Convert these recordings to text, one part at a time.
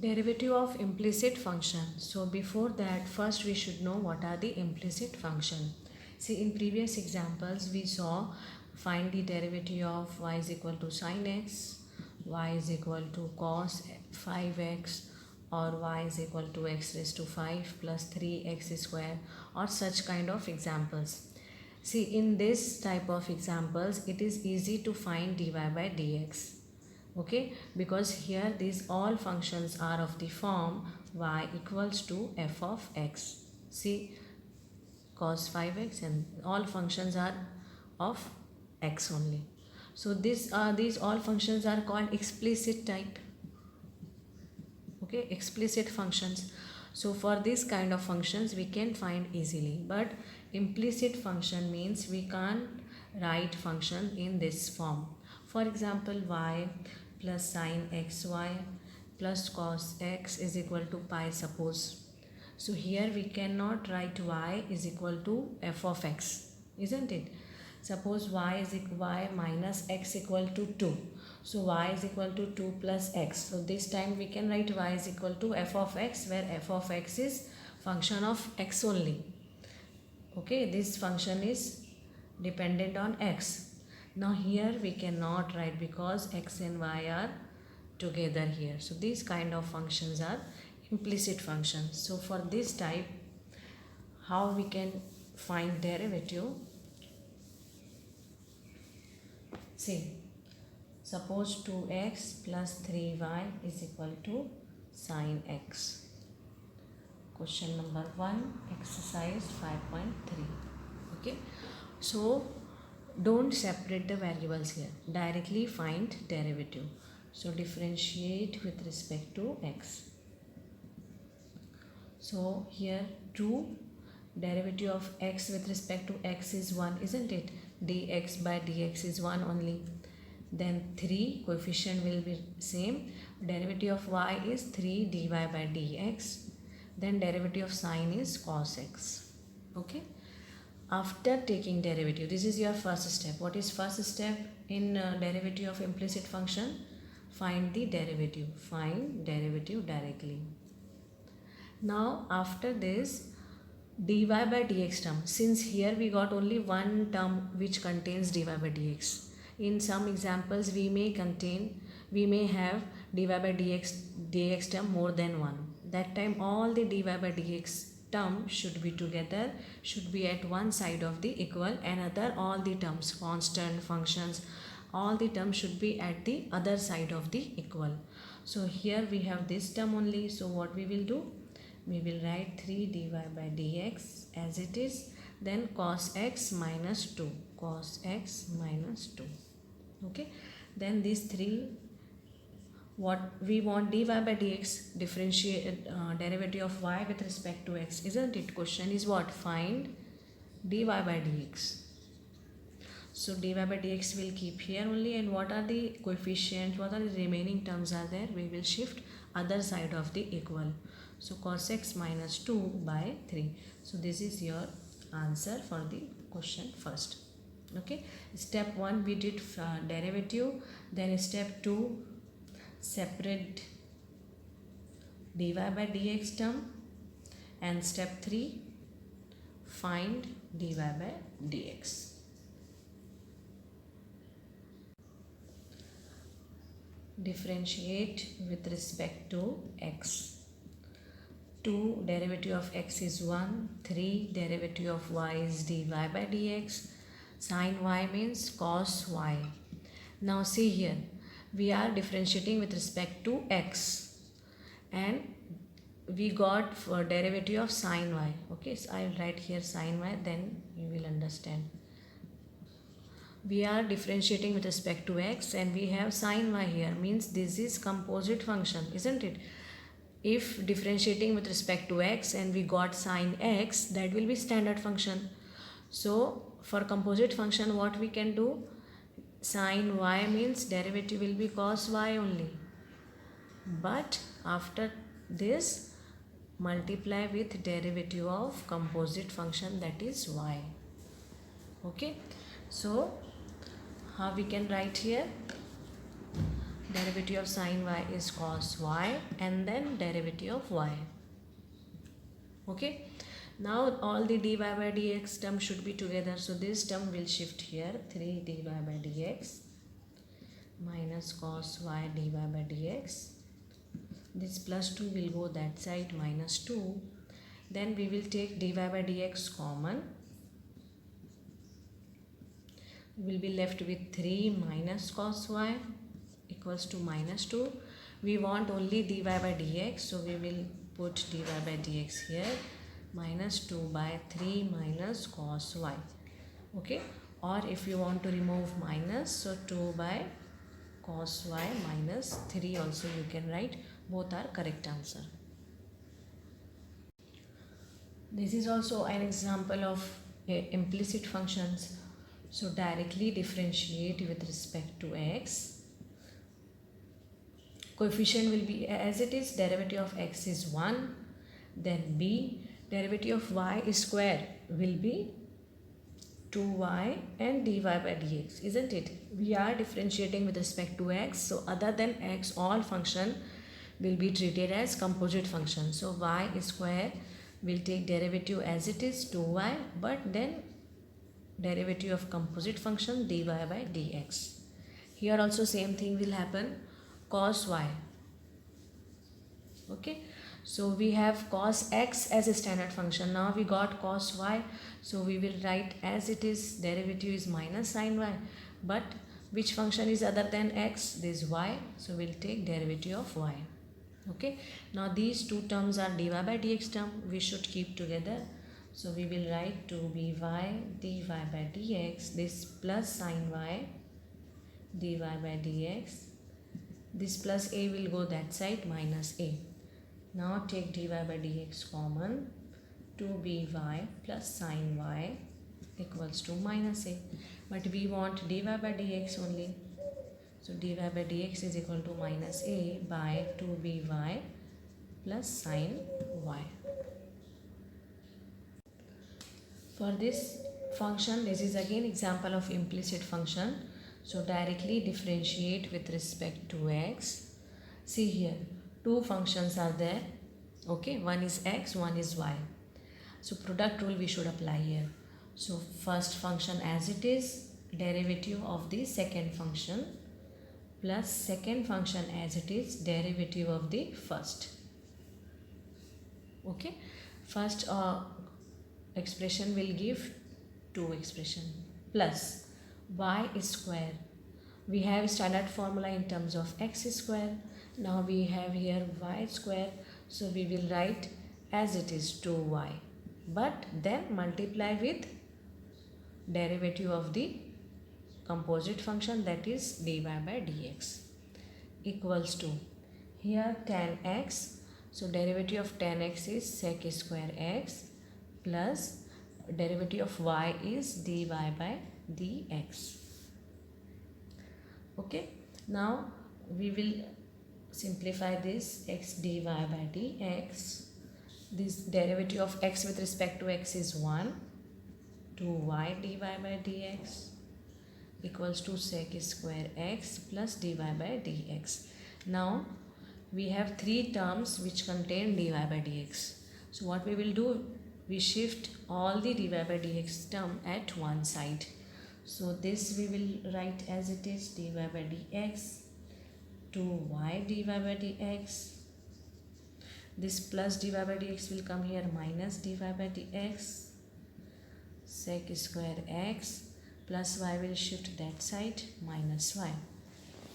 Derivative of implicit function. So before that, first we should know what are the implicit function. See, in previous examples we saw find the derivative of y is equal to sin x, y is equal to cos 5x, or y is equal to x raised to 5 plus 3x square, or such kind of examples. See, in this type of examples it is easy to find dy by dx. Okay, because here these all functions are of the form y equals to f of x. See, cos 5x, and all functions are of x only. So these all functions are called explicit type. Okay, explicit functions. So for this kind of functions we can find easily, but implicit function means we can't write function in this form. For example, y plus sin xy plus cos x is equal to pi, suppose. So here we cannot write y is equal to f of x, isn't it? Suppose y minus x equal to 2. So y is equal to 2 plus x. So this time we can write y is equal to f of x, where f of x is function of x only. Okay, this function is dependent on x. Now here we cannot write because x and y are together here. So these kind of functions are implicit functions. So for this type, how we can find derivative? See, suppose 2x plus 3y is equal to sin x. Question number 1, exercise 5.3. Okay, so don't separate the variables here, directly find derivative. So differentiate with respect to x. So here 2, derivative of x with respect to x is 1, isn't it? Dx by dx is 1 only. Then 3, coefficient will be same. Derivative of y is 3 dy by dx. Then derivative of sine is cos x. Okay. After taking derivative, this is your first step. What is first step in derivative of implicit function? Find the derivative. Find derivative directly. Now after this, dy by dx term, since here we got only one term which contains dy by dx. In some examples we may have dy by dx term more than one. That time all the dy by dx term should be together, should be at one side of the equal, another all the terms, constant, functions, all the terms should be at the other side of the equal. So here we have this term only. So what we will do? We will write 3 dy by dx as it is, then cos x minus 2, cos x minus 2. Okay, then these 3, what we want, dy by dx, differentiate derivative of y with respect to x, isn't it? Question is what? Find dy by dx. So dy by dx will keep here only, and what are the coefficients, what are the remaining terms are there, we will shift other side of the equal. So cos x minus 2 by 3. So this is your answer for the question first. Okay, step 1 we did derivative, then step 2 separate dy by dx term, and step 3 find dy by dx. Differentiate with respect to x. 2 derivative of x is 1, 3 derivative of y is dy by dx, sin y means cos y. Now see here, we are differentiating with respect to x, and we got for derivative of sin y. Okay, so I will write here sin y, then you will understand. We are differentiating with respect to x and we have sin y here, means this is composite function, isn't it? If differentiating with respect to x and we got sin x, that will be standard function. So for composite function what we can do? Sin y means derivative will be cos y only. But after this, multiply with derivative of composite function, that is y. Okay. So how we can write here? Derivative of sine y is cos y, and then derivative of y. Okay. Now all the dy by dx term should be together. So this term will shift here. 3 dy by dx minus cos y dy by dx. This plus 2 will go that side, minus 2. Then we will take dy by dx common. We will be left with 3 minus cos y equals to minus 2. We want only dy by dx, so we will put dy by dx here, minus 2 by 3 minus cos y. Okay, or if you want to remove minus, so 2 by cos y minus 3 also you can write. Both are correct answer. This is also an example of implicit functions. So directly differentiate with respect to x. Coefficient will be as it is. Derivative of x is 1. Then b, derivative of y square will be 2y and dy by dx, isn't it? We are differentiating with respect to x, so other than x, all function will be treated as composite function. So y square will take derivative as it is 2y, but then derivative of composite function dy by dx. Here also same thing will happen, cos y. Okay, so we have cos x as a standard function. Now we got cos y, so we will write as it is. Derivative is minus sin y, but which function is other than x? This y, so we'll take derivative of y. Okay, now these two terms are dy by dx term, we should keep together. So we will write to be y dy by dx, this plus sin y dy by dx, this plus a will go that side, minus a. Now take dy by dx common, to be y plus sin y equals to minus a. But we want dy by dx only. So dy by dx is equal to minus a by 2by plus sin y. For this function, this is again example of implicit function. So directly differentiate with respect to x. See here, two functions are there. Okay, one is x, one is y. So product rule we should apply here. So first function as it is, derivative of the second function, plus second function as it is, derivative of the first. Okay, first expression will give two expression, plus y square. We have standard formula in terms of x square. Now we have here y square, so we will write as it is 2y, but then multiply with derivative of the composite function, that is dy by dx, equals to here tan x. So derivative of tan x is sec square x, plus derivative of y is dy by dx. Okay, now we will simplify this x dy by dx. This derivative of x with respect to x is 1, 2y dy by dx equals to sec square x plus dy by dx. Now we have three terms which contain dy by dx. So what we will do, we shift all the dy by dx term at one side. So this we will write as it is, dy by dx, 2y dy by dx. This plus dy by dx will come here, minus dy by dx, sec square x, plus y will shift that side, minus y.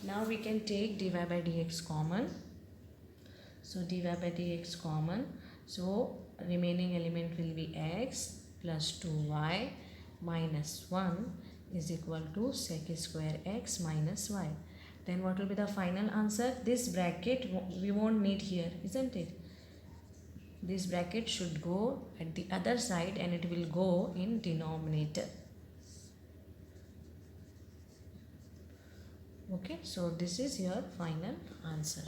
Now we can take dy by dx common. So dy by dx common. So remaining element will be x plus 2y minus 1 is equal to sec square x minus y. Then what will be the final answer? This bracket we won't need here, isn't it? This bracket should go at the other side and it will go in denominator. Okay, so this is your final answer.